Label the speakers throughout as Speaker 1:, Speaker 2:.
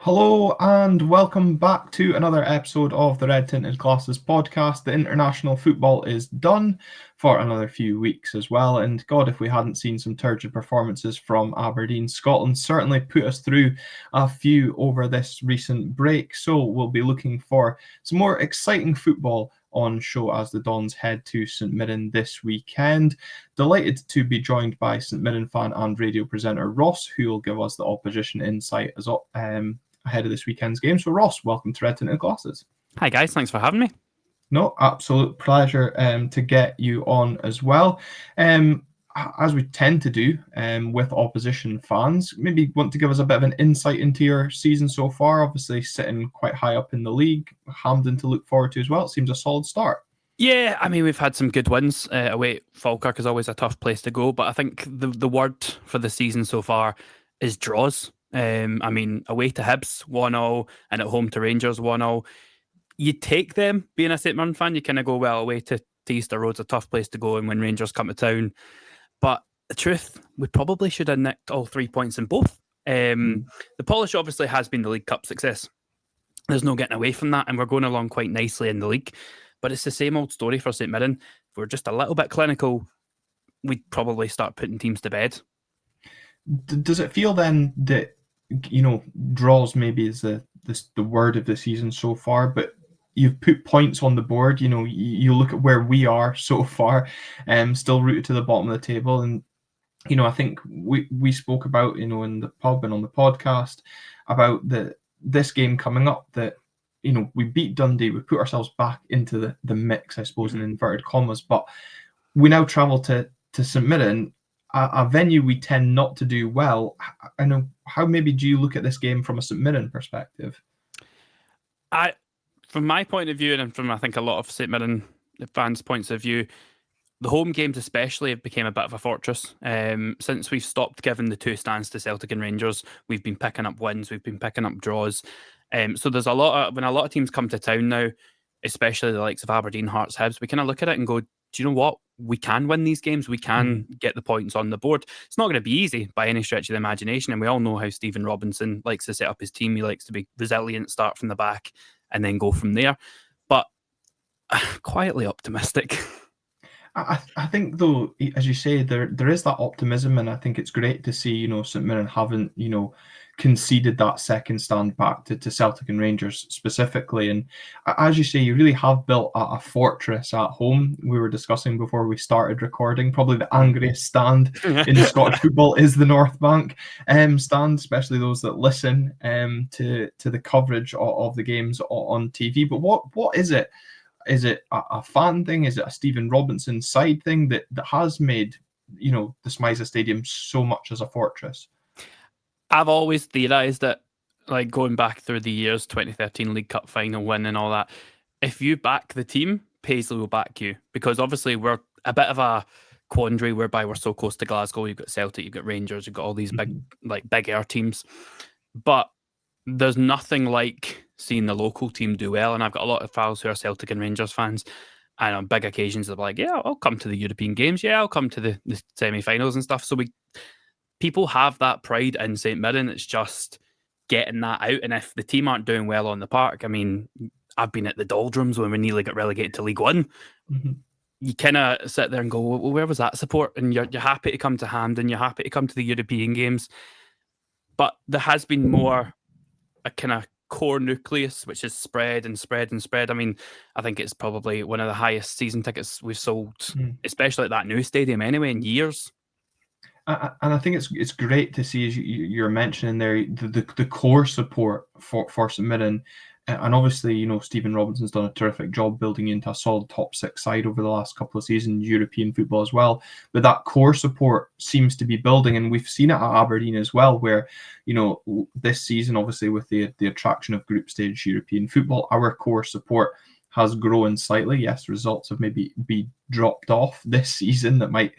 Speaker 1: Hello and welcome back to another episode of the Red Tinted Glasses podcast. The international football is done for another few weeks as well. And God, if we hadn't seen some turgid performances from Aberdeen, Scotland certainly put us through a few over this recent break. So we'll be looking for some more exciting football on show as the Dons head to St Mirren this weekend. Delighted to be joined by St Mirren fan and radio presenter Ross, who will give us the opposition insight as ahead of this weekend's game. So Ross, welcome to Red Tinted Glasses.
Speaker 2: Hi guys, thanks for having me.
Speaker 1: No, absolute pleasure to get you on as well. As we tend to do with opposition fans, maybe want to give us a bit of an insight into your season so far. Obviously sitting quite high up in the league, Hampden to look forward to as well. It seems a solid start.
Speaker 2: Yeah, I mean, we've had some good wins. Away at Falkirk is always a tough place to go, but I think the word for the season so far is draws. I mean, away to Hibs 1-0 and at home to Rangers 1-0. You take them, being a St Mirren fan, you kind of go, well, away to Easter Road's a tough place to go and when Rangers come to town. But the truth, we probably should have nicked all 3 points in both. The polish obviously has been the League Cup success. There's no getting away from that, and we're going along quite nicely in the league. But it's the same old story for St Mirren. If we're just a little bit clinical, we'd probably start putting teams to bed.
Speaker 1: Does it feel then that, draws maybe is the word of the season so far, but you've put points on the board? You look at where we are so far, still rooted to the bottom of the table. And, I think we spoke about, in the pub and on the podcast about this game coming up that, we beat Dundee, we put ourselves back into the mix, I suppose, in inverted commas, but we now travel to St Mirren, a venue we tend not to do well. I know, how maybe do you look at this game from a St Mirren perspective?
Speaker 2: From my point of view, and from I think a lot of St Mirren fans' points of view, the home games especially have become a bit of a fortress. Since we've stopped giving the two stands to Celtic and Rangers, we've been picking up wins, we've been picking up draws. So there's when a lot of teams come to town now, especially the likes of Aberdeen, Hearts, Hibs, we kind of look at it and go, do you know what? We can win these games. We can get the points on the board. It's not going to be easy by any stretch of the imagination. And we all know how Stephen Robinson likes to set up his team. He likes to be resilient, start from the back, and then go from there. But quietly optimistic.
Speaker 1: I think, though, as you say, there is that optimism, and I think it's great to see, St Mirren haven't, conceded that second stand back to Celtic and Rangers specifically. And as you say, you really have built a fortress at home. We were discussing before we started recording, probably the angriest stand in Scottish football is the North Bank stand, especially those that listen to the coverage of the games on TV. But what is it? Is it a fan thing? Is it a Stephen Robinson side thing that has made, the Smiza Stadium so much as a fortress?
Speaker 2: I've always theorised that, like going back through the years, 2013 League Cup final win and all that, if you back the team, Paisley will back you. Because obviously we're a bit of a quandary whereby we're so close to Glasgow. You've got Celtic, you've got Rangers, you've got all these big air teams. But there's nothing like seeing the local team do well. And I've got a lot of pals who are Celtic and Rangers fans. And on big occasions, they're like, yeah, I'll come to the European games. Yeah, I'll come to the semi-finals and stuff. So people have that pride in St Mirren. It's just getting that out. And if the team aren't doing well on the park, I mean, I've been at the doldrums when we nearly got relegated to League One. You kind of sit there and go, well, where was that support? And you're happy to come to Hampden, you're happy to come to the European games. But there has been more a kind of core nucleus, which is spread and spread and spread. I mean, I think it's probably one of the highest season tickets we've sold, especially at that new stadium anyway, in years.
Speaker 1: And I think it's great to see, as you're mentioning there, the core support for St Mirren. And obviously, Stephen Robinson's done a terrific job building into a solid top six side over the last couple of seasons, European football as well. But that core support seems to be building, and we've seen it at Aberdeen as well, where, this season, obviously with the attraction of group stage European football, our core support has grown slightly. Yes, results have maybe be dropped off this season that might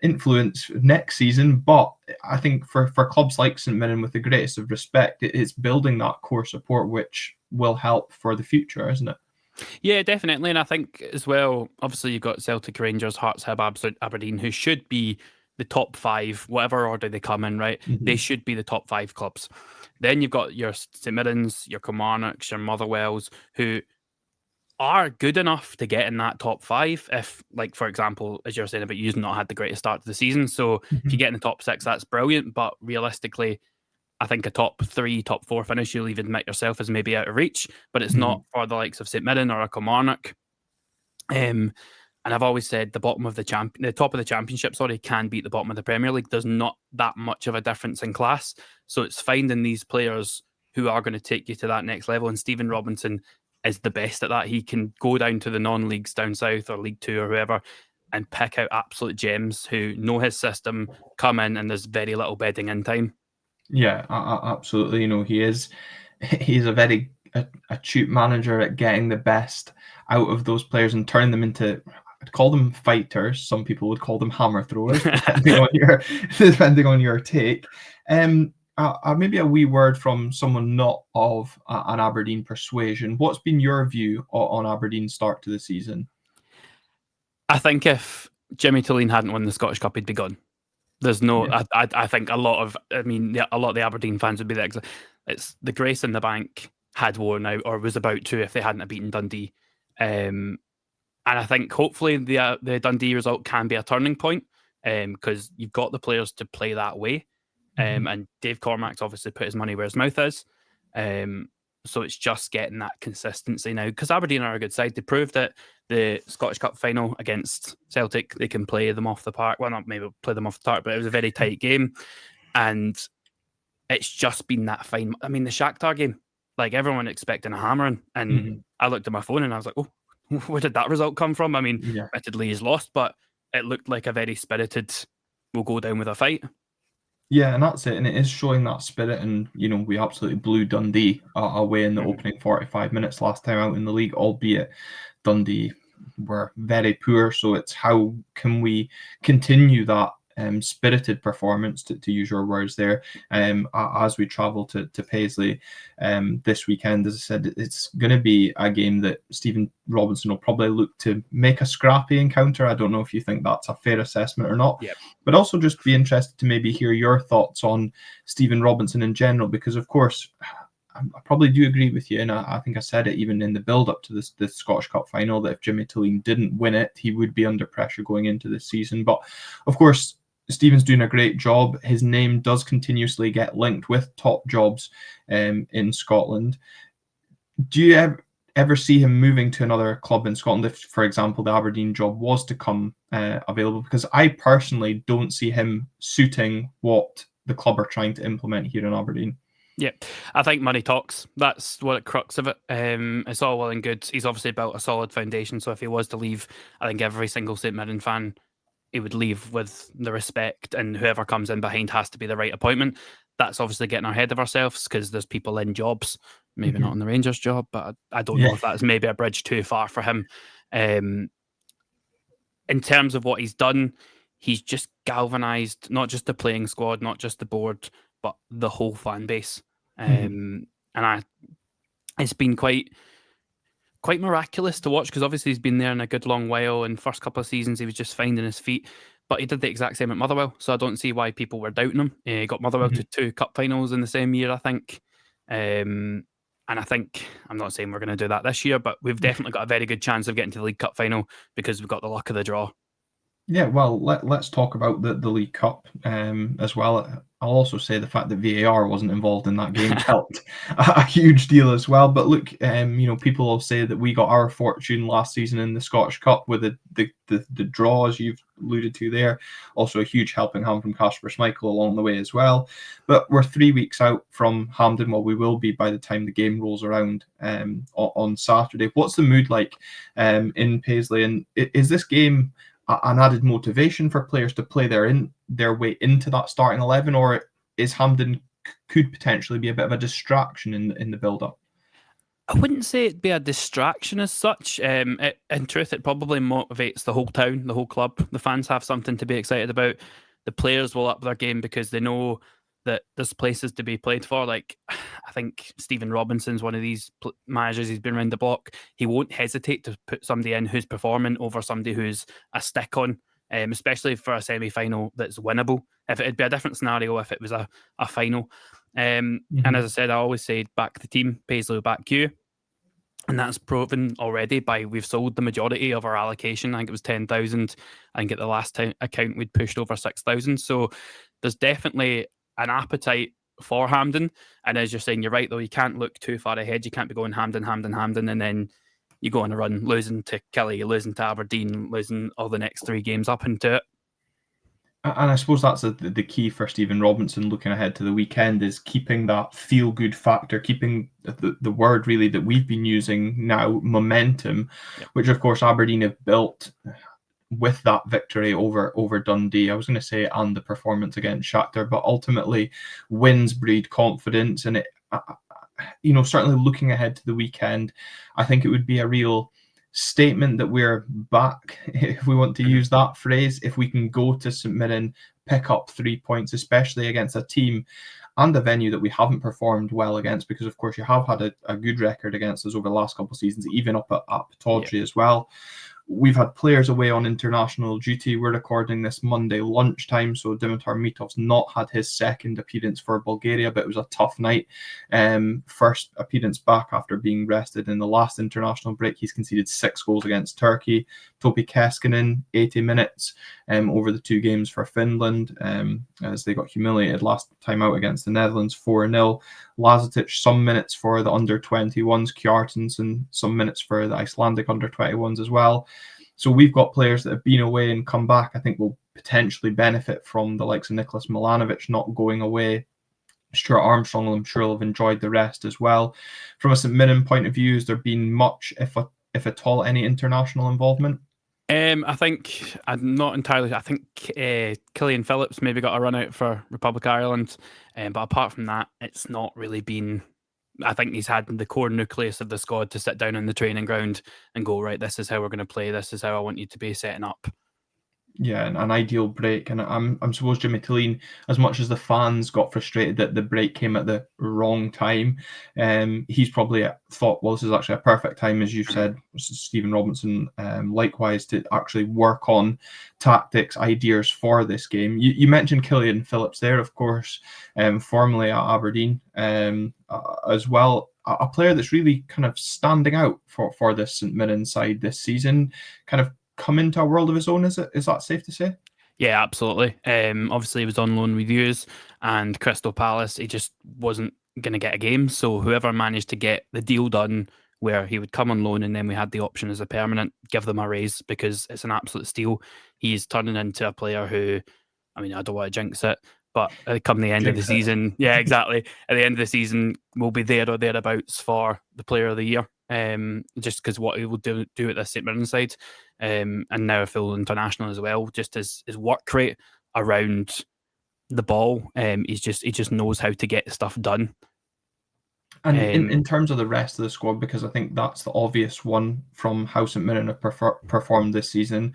Speaker 1: influence next season, but I think for clubs like St Mirren, with the greatest of respect, it's building that core support which will help for the future, isn't it?
Speaker 2: Yeah, definitely. And I think as well, obviously you've got Celtic, Rangers, Hearts, Hibs, Aberdeen, who should be the top five, whatever order they come in, right? They should be the top five clubs. Then you've got your St Mirrens, your Kilmarnocks, your Motherwells, who are good enough to get in that top 5 if, like, for example, as you're saying about you've not had the greatest start to the season. So if you get in the top 6, that's brilliant. But realistically, I think a top 3, top 4 finish, you'll even admit yourself, is maybe out of reach. But it's not for the likes of St Mirren or a Kilmarnock. And I've always said the top of the championship, can beat the bottom of the Premier League. There's not that much of a difference in class. So it's finding these players who are going to take you to that next level. And Stephen Robinson is the best at that. He can go down to the non-leagues down south or League Two or whoever and pick out absolute gems who know his system, come in, and there's very little bedding in time.
Speaker 1: Yeah, absolutely. He's a very acute manager at getting the best out of those players and turning them into, I'd call them fighters. Some people would call them hammer throwers, depending on your take. Maybe a wee word from someone not of an Aberdeen persuasion. What's been your view on Aberdeen's start to the season?
Speaker 2: I think if Jimmy Tulline hadn't won the Scottish Cup, he'd be gone. There's no. Yeah. I think a lot of the Aberdeen fans would be there. It's the grace in the bank had worn out, or was about to, if they hadn't have beaten Dundee. And I think hopefully the Dundee result can be a turning point, because you've got the players to play that way. And Dave Cormack's obviously put his money where his mouth is. So it's just getting that consistency now, because Aberdeen are a good side. They proved that the Scottish Cup final against Celtic, they can play them off the park. Well, not maybe play them off the park, but it was a very tight game. And it's just been that fine. I mean, the Shakhtar game, like, everyone expecting a hammering. And I looked at my phone and I was like, oh, where did that result come from? I mean, admittedly he's lost, but it looked like a very spirited, we'll go down with a fight.
Speaker 1: Yeah, and that's it. And it is showing that spirit. And, we absolutely blew Dundee away in the opening 45 minutes last time out in the league, albeit Dundee were very poor. So it's how can we continue that spirited performance, to use your words there, as we travel to Paisley this weekend. As I said, it's going to be a game that Stephen Robinson will probably look to make a scrappy encounter. I don't know if you think that's a fair assessment or not.
Speaker 2: Yep.
Speaker 1: But also just be interested to maybe hear your thoughts on Stephen Robinson in general, because of course I probably do agree with you, and I think I said it even in the build-up to this Scottish Cup final, that if Jimmy Tulline didn't win it, he would be under pressure going into this season. But of course, Stephen's doing a great job. His name does continuously get linked with top jobs in Scotland. Do you ever see him moving to another club in Scotland if, for example, the Aberdeen job was to come available? Because I personally don't see him suiting what the club are trying to implement here in Aberdeen.
Speaker 2: Yeah, I think money talks. That's what the crux of it. It's all well and good. He's obviously built a solid foundation. So if he was to leave, I think every single St Mirren fan, he would leave with the respect, and whoever comes in behind has to be the right appointment. That's obviously getting ahead of ourselves, because there's people in jobs, maybe not in the Rangers job, but I don't know if that's maybe a bridge too far for him. In terms of what he's done, he's just galvanised not just the playing squad, not just the board, but the whole fan base. And it's been quite miraculous to watch, because obviously he's been there in a good long while, and first couple of seasons he was just finding his feet, but he did the exact same at Motherwell, so I don't see why people were doubting him. He got Motherwell to 2 cup finals in the same year, I think. And I think, I'm not saying we're going to do that this year, but we've definitely got a very good chance of getting to the League Cup final, because we've got the luck of the draw.
Speaker 1: Yeah, well, let's talk about the League Cup as well. I'll also say the fact that VAR wasn't involved in that game helped a huge deal as well. But look, people will say that we got our fortune last season in the Scottish Cup with the draw, as you've alluded to there. Also a huge helping hand from Kasper Schmeichel along the way as well. But we're 3 weeks out from Hampden. Well, we will be by the time the game rolls around on Saturday. What's the mood like in Paisley? And is this game an added motivation for players to play their way into that starting 11, or is Hampden could potentially be a bit of a distraction in the build-up?
Speaker 2: I wouldn't say it'd be a distraction as such. In truth, it probably motivates the whole town, the whole club. The fans have something to be excited about. The players will up their game because they know that there's places to be played for. Like, I think Stephen Robinson's one of these managers. He's been around the block. He won't hesitate to put somebody in who's performing over somebody who's a stick on, especially for a semi-final that's winnable. If it'd be a different scenario if it was a final. And as I said, I always say back the team, Paisley will back you. And that's proven already by we've sold the majority of our allocation. I think it was 10,000. I think at the last account we'd pushed over 6,000. So there's definitely an appetite for Hampden. And as you're saying, you're right, though, you can't look too far ahead. You can't be going Hampden, and then you go on a run, losing to Killie, losing to Aberdeen, losing all the next 3 games up into it.
Speaker 1: And I suppose that's the key for Stephen Robinson looking ahead to the weekend, is keeping that feel-good factor, keeping the word really that we've been using now, momentum, which of course Aberdeen have built with that victory over Dundee. I was going to say and the performance against Shakhtar, but ultimately wins breed confidence. And it, certainly looking ahead to the weekend, I think it would be a real statement that we're back, if we want to use that phrase, if we can go to St Mirren, pick up 3 points, especially against a team and a venue that we haven't performed well against, because of course you have had a good record against us over the last couple of seasons, even up at Tawdry as well. We've had players away on international duty. We're recording this Monday lunchtime, so Dimitar Mitov's not had his second appearance for Bulgaria, but it was a tough night. First appearance back after being rested in the last international break. He's conceded 6 goals against Turkey. Topi Keskinen, 80 minutes over the 2 games for Finland, as they got humiliated last time out against the Netherlands, 4-0. Lazetic, some minutes for the under-21s. Kjartansson, some minutes for the Icelandic under-21s as well. So we've got players that have been away and come back. I think will potentially benefit from the likes of Nicholas Milanovic not going away. Stuart Armstrong, I'm sure, will have enjoyed the rest as well. From a St Mirren point of view, has there been much, if at all, any international involvement?
Speaker 2: I think I'm not entirely. I think Killian Phillips maybe got a run out for Republic of Ireland, but apart from that, it's not really been. I think he's had the core nucleus of the squad to sit down on the training ground and go, right, this is how we're going to play. This is how I want you to be setting up.
Speaker 1: Yeah, an ideal break. And I'm suppose Jimmy Tilleen, as much as the fans got frustrated that the break came at the wrong time, he's probably thought, well, this is actually a perfect time, as you've said, Stephen Robinson, likewise, to actually work on tactics, ideas for this game. You mentioned Killian Phillips there, of course, formerly at Aberdeen, as well. A player that's really kind of standing out for this St Mirren side this season, kind of come into a world of his own, is that safe to say?
Speaker 2: Yeah, absolutely. Obviously he was on loan with Hughes and Crystal Palace. He just wasn't going to get a game. So whoever managed to get the deal done where he would come on loan and then we had the option as a permanent, give them a raise, because it's an absolute steal. He's turning into a player who, I mean, I don't want to jinx it, but come the end of the season, yeah, exactly. At the end of the season, we'll be there or thereabouts for the player of the year. Just because what he will do at this St Mirren side, and now a full international as well. Just his work rate around the ball, he just knows how to get stuff done.
Speaker 1: And in terms of the rest of the squad, because I think that's the obvious one from how St Mirren have performed this season,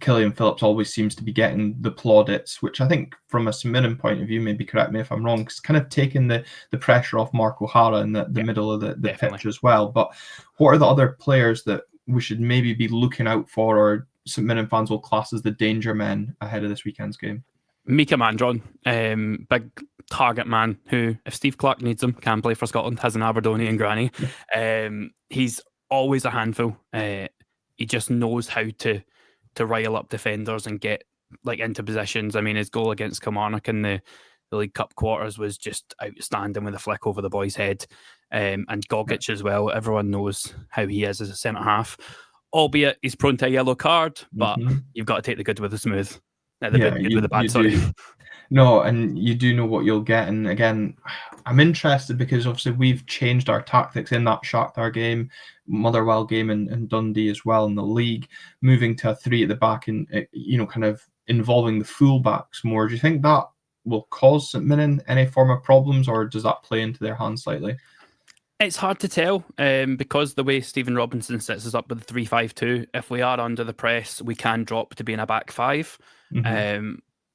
Speaker 1: Killian Phillips always seems to be getting the plaudits, which I think from a St Mirren point of view, maybe correct me if I'm wrong, it's kind of taking the pressure off Mark O'Hara in the middle of the pitch as well. But what are the other players that we should maybe be looking out for, or St Mirren fans will class as the danger men ahead of this weekend's game?
Speaker 2: Mika Mandron, big target man who, if Steve Clark needs him, can play for Scotland, has an Aberdonian granny. He's always a handful. He just knows how to rile up defenders and get into positions. I mean, his goal against Kilmarnock in the League Cup quarters was just outstanding with a flick over the boy's head. And Gogic as well. Everyone knows how he is as a centre half, albeit he's prone to a yellow card, but you've got to take the good with the smooth. With the bad, sorry.
Speaker 1: No, and you do know what you'll get. And again, I'm interested because obviously we've changed our tactics in that Shakhtar game, Motherwell game, and Dundee as well in the league, moving to a 3 at the back and kind of involving the fullbacks more. Do you think that will cause St Mirren any form of problems, or does that play into their hands slightly?
Speaker 2: It's hard to tell because the way Stephen Robinson sets us up with the 3-5-2, if we are under the press, we can drop to being a back 5.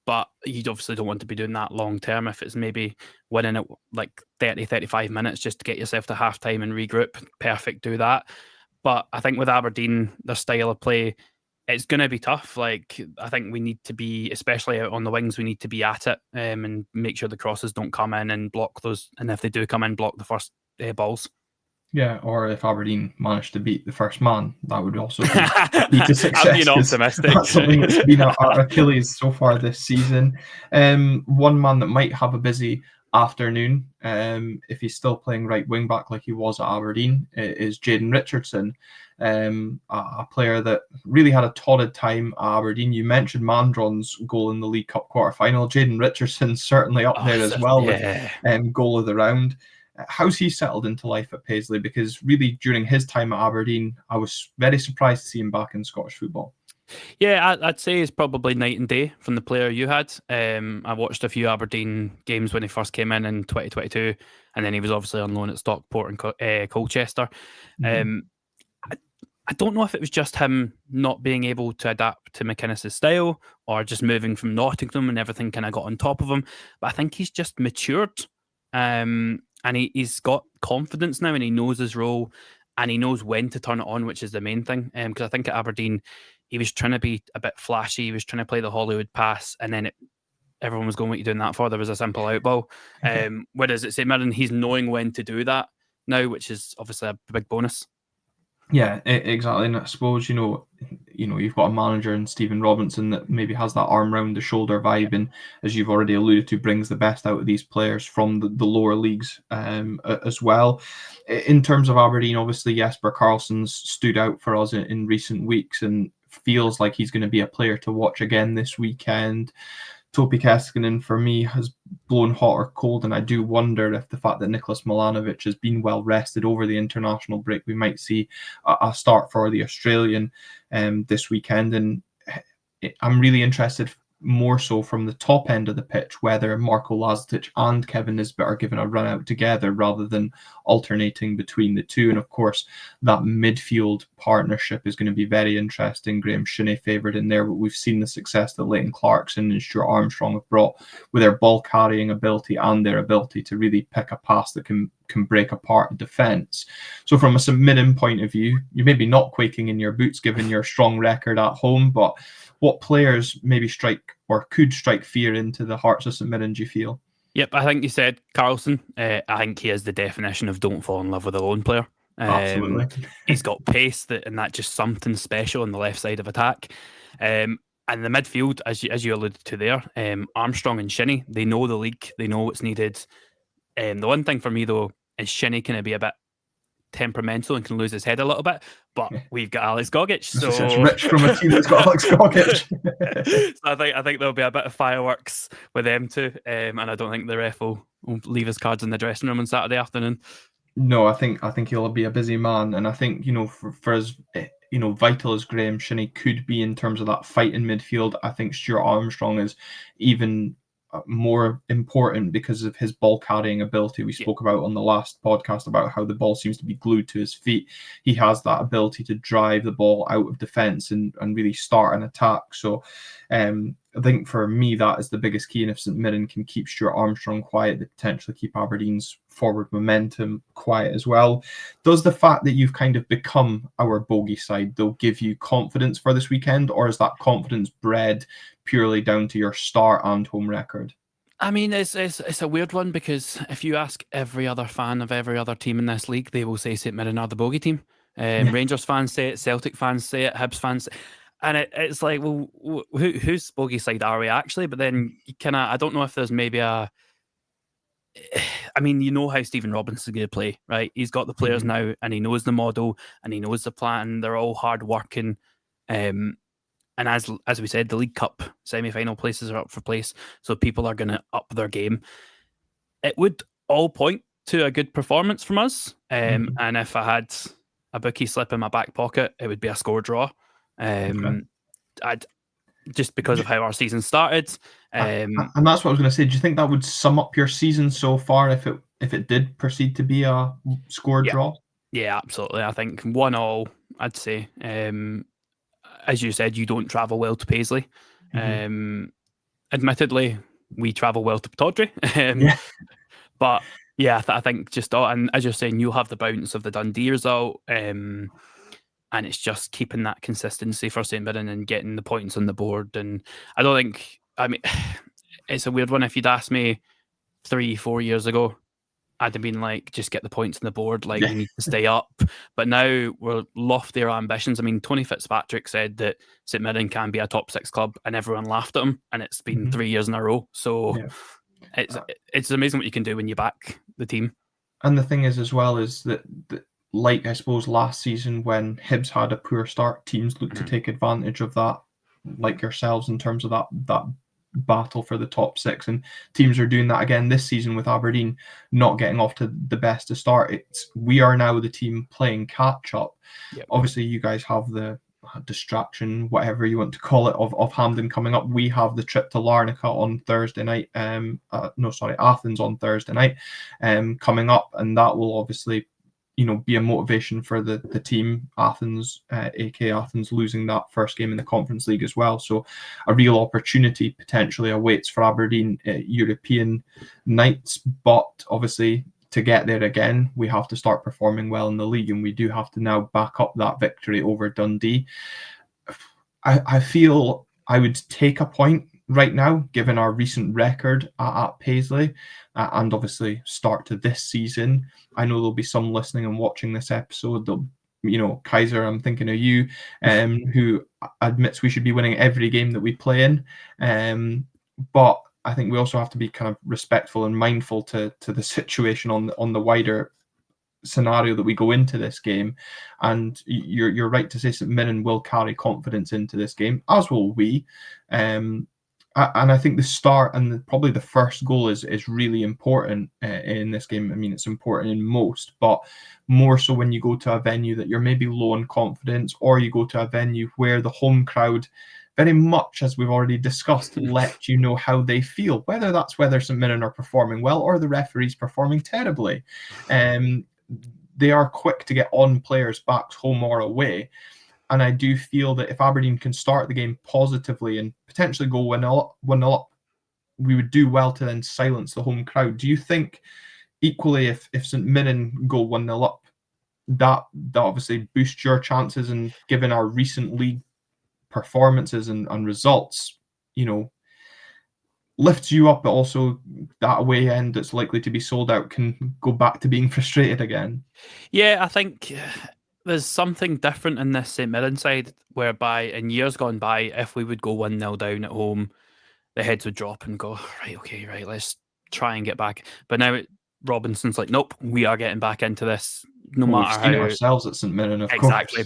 Speaker 2: But you obviously don't want to be doing that long term. If it's maybe winning it 30, 35 minutes just to get yourself to half time and regroup, perfect, do that. But I think with Aberdeen, their style of play, it's going to be tough. Like, I think we need to be, especially out on the wings, we need to be at it, and make sure the crosses don't come in and block those. And if they do come in, block the first balls.
Speaker 1: Yeah, or if Aberdeen managed to beat the first man, that would also be to success.
Speaker 2: I'm being optimistic.
Speaker 1: That's something that's been our Achilles so far this season. One man that might have a busy afternoon, if he's still playing right wing back like he was at Aberdeen, is Jayden Richardson, a player that really had a torrid time at Aberdeen. You mentioned Mandron's goal in the League Cup quarter-final. Jayden Richardson's certainly up there as well, with goal of the round. How's he settled into life at Paisley? Because really, during his time at Aberdeen, I was very surprised to see him back in Scottish football.
Speaker 2: Yeah, I'd say it's probably night and day from the player you had. I watched a few Aberdeen games when he first came in 2022, and then he was obviously on loan at Stockport and Colchester. I don't know if it was just him not being able to adapt to McInnes's style, or just moving from Nottingham and everything kind of got on top of him. But I think he's just matured. And he's got confidence now, and he knows his role, and he knows when to turn it on, which is the main thing. Because I think at Aberdeen, he was trying to be a bit flashy. He was trying to play the Hollywood pass, and then everyone was going, "What are you doing that for?" There was a simple out ball. Whereas at St Mirren, he's knowing when to do that now, which is obviously a big bonus.
Speaker 1: Yeah, exactly. And I suppose, you've got a manager in Stephen Robinson that maybe has that arm round the shoulder vibe, and as you've already alluded to, brings the best out of these players from the lower leagues as well. In terms of Aberdeen, obviously Jesper Karlsson's stood out for us in recent weeks and feels like he's going to be a player to watch again this weekend. Topi Keskinen, for me, has blown hot or cold, and I do wonder if the fact that Nicholas Milanovic has been well rested over the international break, we might see a start for the Australian this weekend. And I'm really interested more so from the top end of the pitch, whether Marko Lazetic and Kevin Nisbet are given a run out together rather than alternating between the two. And of course, that midfield partnership is going to be very interesting. Graham Shinnie favoured in there, but we've seen the success that Leighton Clarkson and Stuart Armstrong have brought with their ball carrying ability and their ability to really pick a pass that can break apart defence. So from a St Mirren point of view, you're maybe not quaking in your boots given your strong record at home, but what players maybe strike or could strike fear into the hearts of St Mirren, do you feel?
Speaker 2: Yep, I think you said Karlsson. I think he is the definition of don't fall in love with a lone player.
Speaker 1: Absolutely.
Speaker 2: He's got pace, and that's just something special on the left side of attack. And the midfield, as you alluded to there, Armstrong and Shinnie, they know the league, they know what's needed. The one thing for me, though, is Shinnie can be a bit temperamental and can lose his head a little bit, but we've got Alex Gogic, so
Speaker 1: it's rich from a team that's got Alex Gogic.
Speaker 2: So I think there'll be a bit of fireworks with them too, and I don't think the ref will leave his cards in the dressing room on Saturday afternoon.
Speaker 1: No, I think he'll be a busy man, and I think for as vital as Graham Shinnie could be in terms of that fight in midfield, I think Stuart Armstrong is even more important because of his ball carrying ability. We spoke about on the last podcast about how the ball seems to be glued to his feet. He has that ability to drive the ball out of defence and really start an attack. So I think for me, that is the biggest key. And if St Mirren can keep Stuart Armstrong quiet, they potentially keep Aberdeen's forward momentum quiet as well. Does the fact that you've kind of become our bogey side, though, give you confidence for this weekend? Or is that confidence bred purely down to your start and home record?
Speaker 2: I mean, it's a weird one, because if you ask every other fan of every other team in this league, they will say St Mirren are the bogey team. Rangers fans say it, Celtic fans say it, Hibs fans say it. And it's like, well, whose bogey side are we actually? But then I don't know if there's maybe I mean, you know how Stephen Robinson is going to play, right? He's got the players now, and he knows the model, and he knows the plan. They're all hard working. And as we said, the League Cup semi-final places are up for place, so people are going to up their game. It would all point to a good performance from us. And if I had a bookie slip in my back pocket, it would be a score draw. I'd just because of how our season started.
Speaker 1: And that's what I was going to say. Do you think that would sum up your season so far if it did proceed to be a score draw?
Speaker 2: Yeah, absolutely. I think 1-1, I'd say. As you said, you don't travel well to Paisley. Admittedly, we travel well to Pittodrie. But yeah, I think just, and as you're saying, you'll have the bounce of the Dundee result. and it's just keeping that consistency for St Mirren and getting the points on the board. And I don't think, I mean, it's a weird one. If you'd asked me 3-4 years ago, I'd have been like, just get the points on the board. Like,
Speaker 1: Yeah.
Speaker 2: we need to stay up. But now we're loftier ambitions. I mean, Tony Fitzpatrick said that St Mirren can be a top 6 club, and everyone laughed at him. And it's been 3 years in a row. So it's amazing what you can do when you back the team.
Speaker 1: And the thing is, as well, is that like I suppose last season when Hibs had a poor start, teams looked to take advantage of that, like yourselves, in terms of that battle for the top 6, and teams are doing that again this season with Aberdeen not getting off to the best to start. We are now the team playing catch up.
Speaker 2: Yep.
Speaker 1: Obviously, you guys have the distraction, whatever you want to call it, of Hampden coming up. We have the trip to Larnaca on Thursday night. Athens on Thursday night, coming up, and that will obviously, be a motivation for the team. Athens, AK Athens, losing that first game in the Conference League as well. So a real opportunity potentially awaits for Aberdeen European nights. But obviously, to get there again, we have to start performing well in the league, and we do have to now back up that victory over Dundee. I feel I would take a point right now, given our recent record at Paisley, and obviously start to this season. I know there'll be some listening and watching this episode. They'll, Kaiser, I'm thinking of you, who admits we should be winning every game that we play in. But I think we also have to be kind of respectful and mindful to the situation on the wider scenario that we go into this game. And you're right to say St Mirren will carry confidence into this game, as will we. And I think the start and probably the first goal is really important in this game. I mean, it's important in most, but more so when you go to a venue that you're maybe low on confidence, or you go to a venue where the home crowd, very much as we've already discussed, let you know how they feel, whether St Mirren are performing well or the referee's performing terribly. They are quick to get on players' backs, home or away. And I do feel that if Aberdeen can start the game positively and potentially go 1-0 up, we would do well to then silence the home crowd. Do you think, equally, if St Mirren go 1-0 up, that obviously boosts your chances, and given our recent league performances and results, lifts you up, but also that away end that's likely to be sold out can go back to being frustrated again?
Speaker 2: Yeah, I think there's something different in this St Mirren side, whereby in years gone by, if we would go 1-0 down at home, the heads would drop and go, right, let's try and get back. But now Robinson's like, nope, we are getting back into this, no matter
Speaker 1: We've seen
Speaker 2: how.
Speaker 1: it ourselves at St Mirren, of
Speaker 2: Exactly.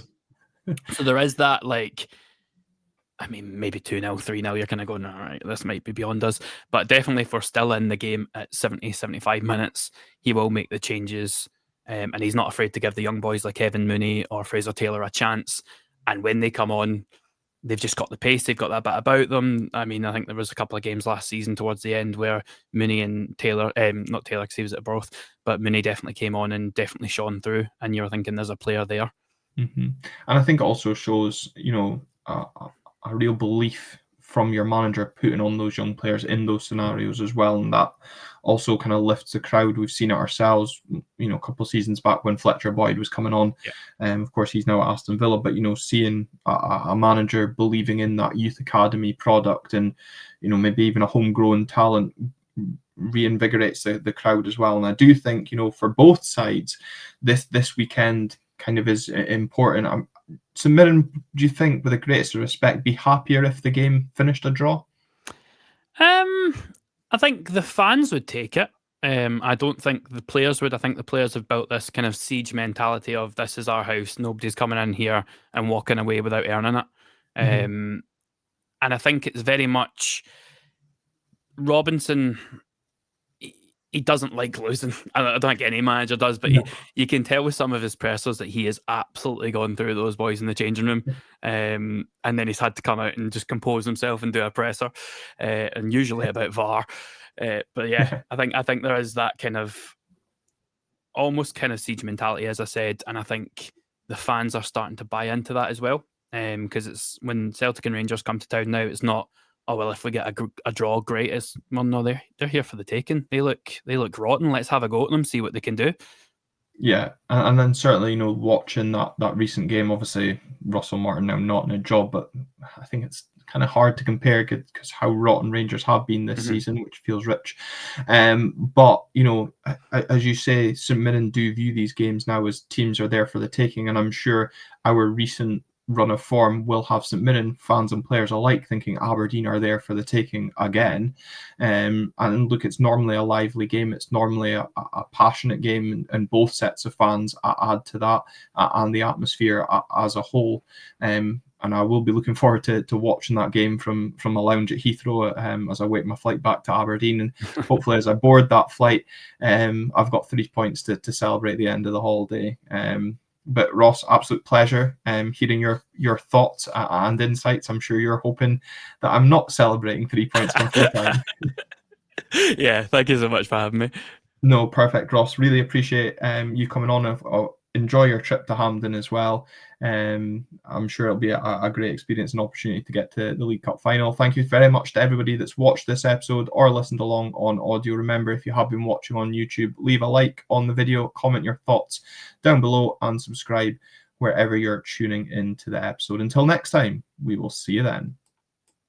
Speaker 1: course.
Speaker 2: So there is that, maybe 2-0, 3-0, you're kind of going, all right, this might be beyond us. But definitely, if we're still in the game at 70, 75 minutes, he will make the changes. And he's not afraid to give the young boys like Evan Mooney or Fraser Taylor a chance. And when they come on, they've just got the pace. They've got that bit about them. I mean, I think there was a couple of games last season towards the end where Mooney and Taylor, not Taylor because he was at Broth, but Mooney definitely came on and definitely shone through. And you're thinking there's a player there.
Speaker 1: Mm-hmm. And I think it also shows, a real belief from your manager putting on those young players in those scenarios as well, and that also kind of lifts the crowd. We've seen it ourselves, a couple of seasons back when Fletcher Boyd was coming on. Of course, he's now at Aston Villa, but seeing a manager believing in that youth academy product, and maybe even a homegrown talent, reinvigorates the crowd as well. And I do think, for both sides, this weekend kind of is important. St Mirren, do you think, with the greatest respect, be happier if the game finished a draw?
Speaker 2: I think the fans would take it. I don't think the players would. I think the players have built this kind of siege mentality of, this is our house, nobody's coming in here and walking away without earning it. And I think it's very much Robinson. He doesn't like losing. I don't think any manager does, but you can tell with some of his pressers that he has absolutely gone through those boys in the changing room. And then he's had to come out and just compose himself and do a presser, and usually about VAR. But yeah, I think there is that kind of almost kind of siege mentality, as I said, and I think the fans are starting to buy into that as well. Because it's when Celtic and Rangers come to town now, it's not, oh well, if we get a draw, great. It's, well, no, they're here for the taking. They look rotten. Let's have a go at them, see what they can do.
Speaker 1: Yeah, and then certainly, watching that recent game, obviously Russell Martin now not in a job, but I think it's kind of hard to compare because how rotten Rangers have been this
Speaker 2: Mhm.
Speaker 1: season, which feels rich. But as you say, St Mirren do view these games now as teams are there for the taking, and I'm sure our recent run of form will have St Mirren fans and players alike thinking Aberdeen are there for the taking again. And look, it's normally a lively game. It's normally a passionate game, and both sets of fans add to that, and the atmosphere as a whole. And I will be looking forward to watching that game from a lounge at Heathrow as I wait my flight back to Aberdeen. And hopefully, as I board that flight, I've got 3 points to celebrate the end of the holiday. But Ross, absolute pleasure hearing your thoughts and insights. I'm sure you're hoping that I'm not celebrating 3 points come full time.
Speaker 2: Yeah, thank you so much for having me.
Speaker 1: No, perfect, Ross. Really appreciate you coming on. Enjoy your trip to Hampden as well. I'm sure it'll be a great experience and opportunity to get to the League Cup final. Thank you very much to everybody that's watched this episode or listened along on audio. Remember, if you have been watching on YouTube, leave a like on the video, comment your thoughts down below, and subscribe wherever you're tuning into the episode. Until next time, we will see you then.